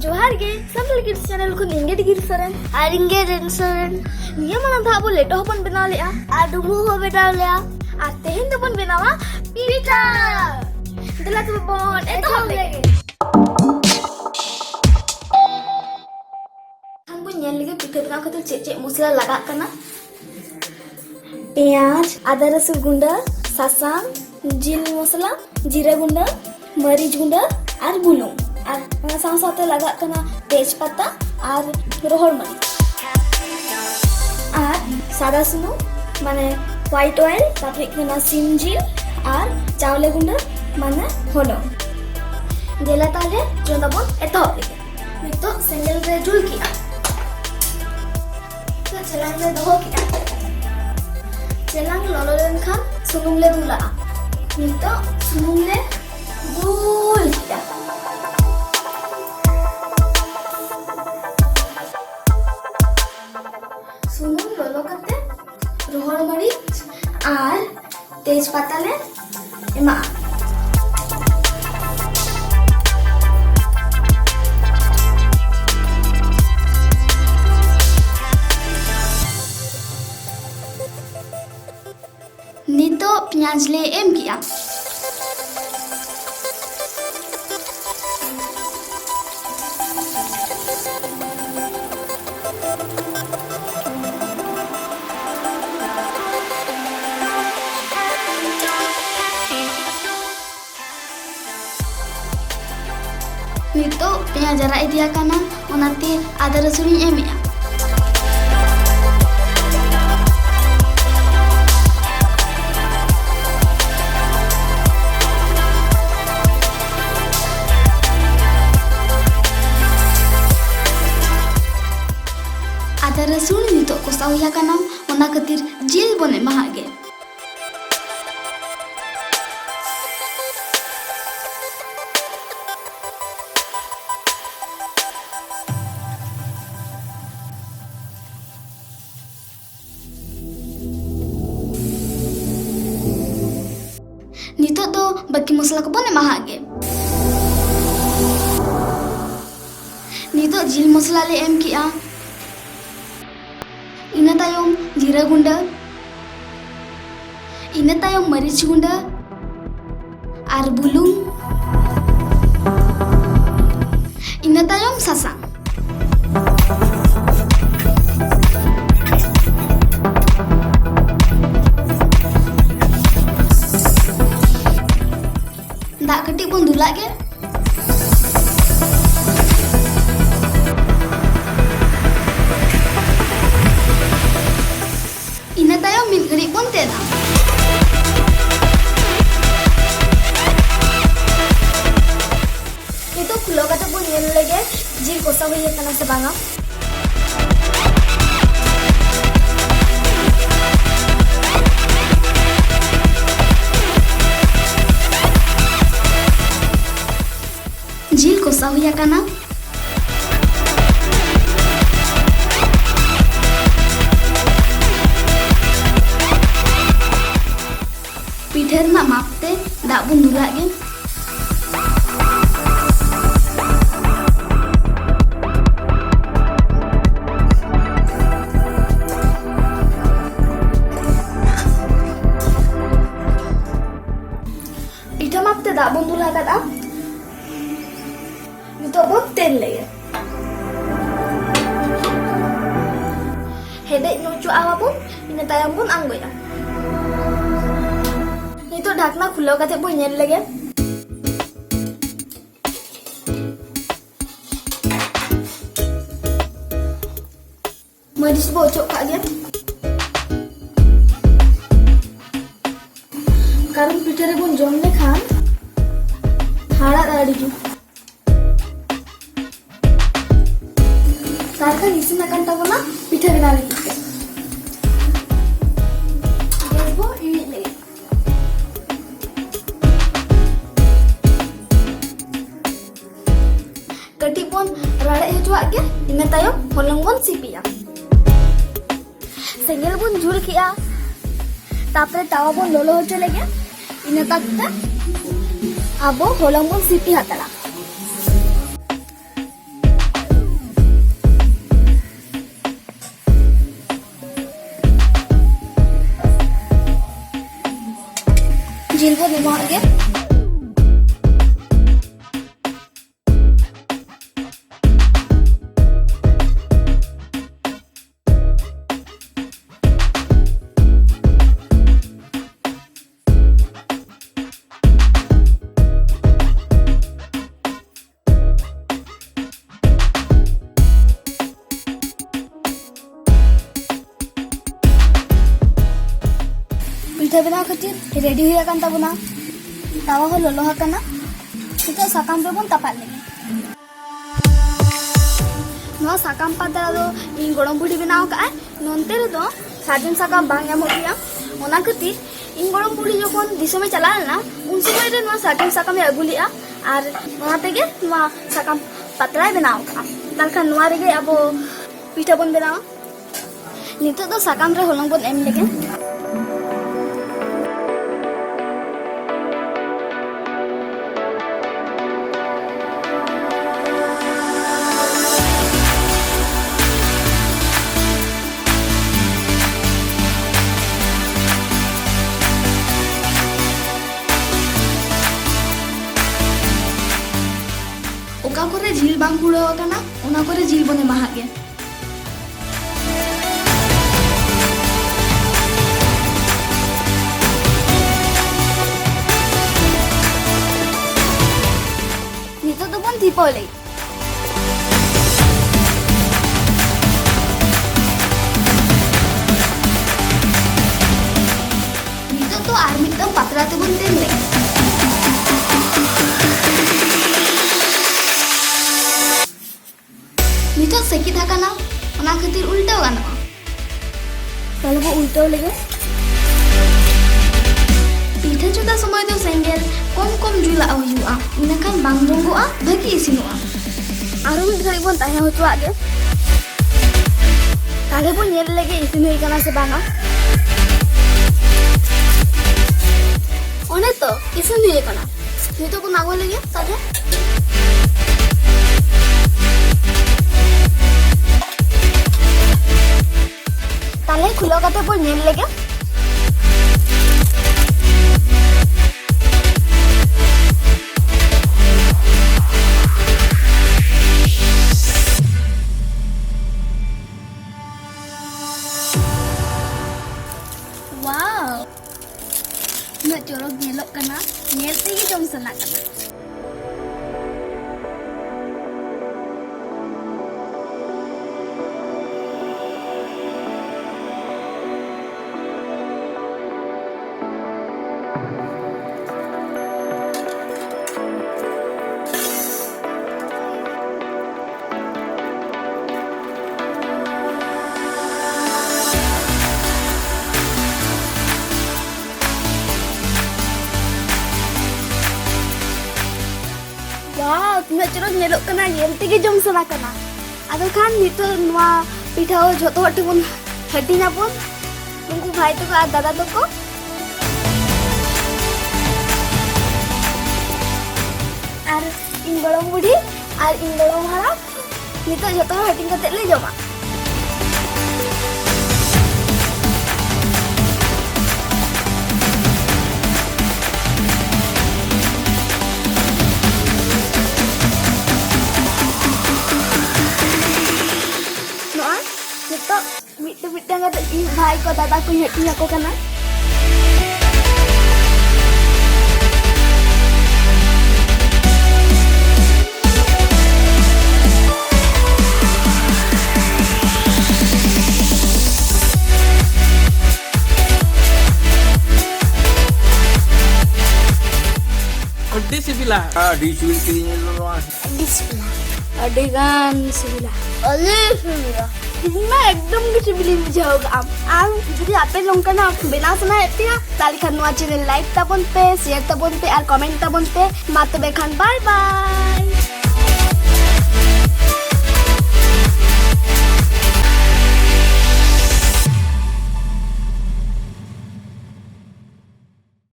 जोहार गे संतल kids channel को इंगे डिगिर सरन আর ইংগে রেনসরেন निया माना था बो लेटो हपन बनाव लेआ আর ডুমু হবে ডাউলিয়া আর तेहेन दो बन बनावा पिठा दला तो बोन एतो लेगे हम को ñel लेगे पिठा बना खातिर चे चे मसला लगा कना पेंयाज आदा रसुन गुंडा सासांग जिल मसला जीरा गुंडा मरीच गुंडा और बुलुंग और ona साव साथे लगा कना तेजपत्ता और रोहड़ मरीच और सादा सुनुम माने व्हाइट ऑयल तारपरे कना सिम जिल और चावले गुंडा माने होलो जेला ताले जोंदा बोन एतो लेगे नितो सेंगल रे जुल किया तो चलांग रे दो किया चलांग लolo लेनखान सुनुम ले दुला नितो सुनुम ले दुल किया सुनुम लolo करते रोहड़ मरीच और तेजपत्ता ले एमा नितो प्याज ले एम किया नितो प्याज जरा इदिया काना ओनाते आदा रसुन एमिया आदा रसुन नितो कोसा हुया काना ओना खातिर जिल बने महागे नितो तो बाकी मसला को बने महागे नितो जिल मसला ले एम किया इना तायम जीरा गुंडा इना तायम मरीच गुंडा और बुलुंग इना तायम सासांग दा कटी बन दुला के इना तायम मिल घड़ी बन तेदा itu kulo kata pun ñel lege jil kosa huye kana se banga जिल कोसा हुया काना पिठेर ना मापते दाग बुन दुला गे पिठा मापते दाग बुन दुला kada itu abot ten lagi. Hedek nucu awa pun, ini tayang pun anggo ya. Itu ढकना खुलो kate pun nyel lagi. Maris bocok kak dia. Karun pitere pun jom lekhan, harat ada ju. तारका इसी ना कंटा बना पिठा बना लेते हैं वो ये ले कटी पन राड़े हिजुआ के इन्हें तायो होलंग बन सिपिया सेंगल बन झुल किया तापरे तावा बन लोलो हो चले गया इन्हें तक आबो होलंग बन सिपी हातला ᱯᱤᱴᱷᱟᱹ ᱵᱮᱱᱟᱣ ᱠᱷᱟᱹᱛᱤᱨ ᱨᱮᱰᱤ ᱦᱩᱭ ᱟᱠᱟᱱ ᱛᱟᱵᱚᱱᱟ ᱛᱟᱣᱟ ᱦᱚᱸ ᱞᱚᱞᱚ ᱟᱠᱟᱱᱟ ᱱᱤᱛᱚᱜ ᱥᱟᱠᱟᱢ ᱨᱮᱵᱚᱱ ᱛᱟᱯᱟᱜ ᱞᱮᱜᱮ ᱱᱚᱣᱟ ᱥᱟᱠᱟᱢ ᱯᱟᱛᱲᱟ ᱫᱚ ᱤᱧ ᱜᱚᱲᱚᱢ ᱵᱩᱰᱷᱤ ᱵᱮᱱᱟᱣ ᱠᱟᱜᱼᱟᱭ ᱱᱚᱱᱛᱮ ᱨᱮᱫᱚ ᱥᱟᱨᱡᱚᱢ ᱥᱟᱠᱟᱢ ᱵᱟᱝ ᱧᱟᱢᱚᱜ ᱜᱮᱭᱟ ᱚᱱᱟ ᱠᱷᱟᱹᱛᱤᱨ ᱤᱧ ᱜᱚᱲᱚᱢ ᱵᱩᱰᱷᱤ ᱡᱚᱠᱷᱚᱱ ᱫᱤᱥᱚᱢᱮ ᱪᱟᱞᱟᱣ ᱞᱮᱱᱟ ᱩᱱ ᱥᱚᱢᱚᱭ ᱨᱮ ᱱᱚᱣᱟ ᱥᱟᱨᱡᱚᱢ ᱥᱟᱠᱟᱢᱮ ᱟᱹᱜᱩ ᱞᱮᱜᱼᱟ ᱟᱨ ᱚᱱᱟ ᱛᱮᱜᱮ ᱱᱚᱣᱟ ᱥᱟᱠᱟᱢ ᱯᱟᱛᱲᱟᱭ ᱵᱮᱱᱟᱣ ᱠᱟᱜᱼᱟ ᱛᱟᱦᱞᱮ ᱱᱚᱣᱟ ᱨᱮᱜᱮ ᱟᱵᱚ ᱯᱤᱴᱷᱟᱹ ᱵᱚᱱ ᱵᱮᱱᱟᱣᱟ ᱱᱤᱛᱚᱜ ᱫᱚ ᱥᱟᱠᱟᱢ ᱨᱮ ᱦᱚᱞᱚᱝ ᱵᱚᱱ ᱮᱢ ᱞᱮᱜᱮ ᱚᱠᱟ ᱠᱚᱨᱮ ᱡᱷᱤᱞ ᱵᱟᱝ ᱠᱩᱲᱟᱹᱣ ᱟᱠᱟᱱᱟ ᱚᱱᱟ ᱠᱚᱨᱮ ᱡᱷᱤᱞ ᱵᱚᱱ ᱮᱢᱟᱦᱟᱜ ᱜᱮ nito doon tipo lagi. Nito to army to patra to buntin lagi. Nito sakit hakana, ona khatir ultaw ganoa. Kalau bo ultaw lagi. पिठा चुदा समय तो सेंगेल कम कम जुला हुआ इनखान बांग दंगोआ भागी इसिनोआ आरो मिद घड़ी बन ताहे होतो आगे ताले बन नेल लगे इसिन होई काना से बांगा ओने तो इसिन होई काना नितो को नागो लगे ताजे ताले खुलो काते बन नेल लगे Wow, nggak corok nyelok kena, nyelti gitu misalnya kena. Wow, tidak cerut nyelok kena nyelti ke jom sana kena. Aduh kan itu nua pitha ho joto hati pun hatinya pun tunggu bhai tuh ke dada tuh ko. Ar ingolong budi, ar ingolong harap. Itu joto hati kate le joma. Nito, mitu-mitu nga tadi bhai ko dada ko hati ako kana. Disipila. Disuil kirinya dulu. Disipila. Adegan disipila. Disipila. इसमें एकदम कुछ बिली मुझे होगा आप যদি আপনি লঙ্কা না বেনা শোনা এতিয়া তাহলে খান নোয়া চ্যানেল লাইক তাবন पे शेयर ताबन पे और कमेंट ताबन पे मातो बेखान बाय बाय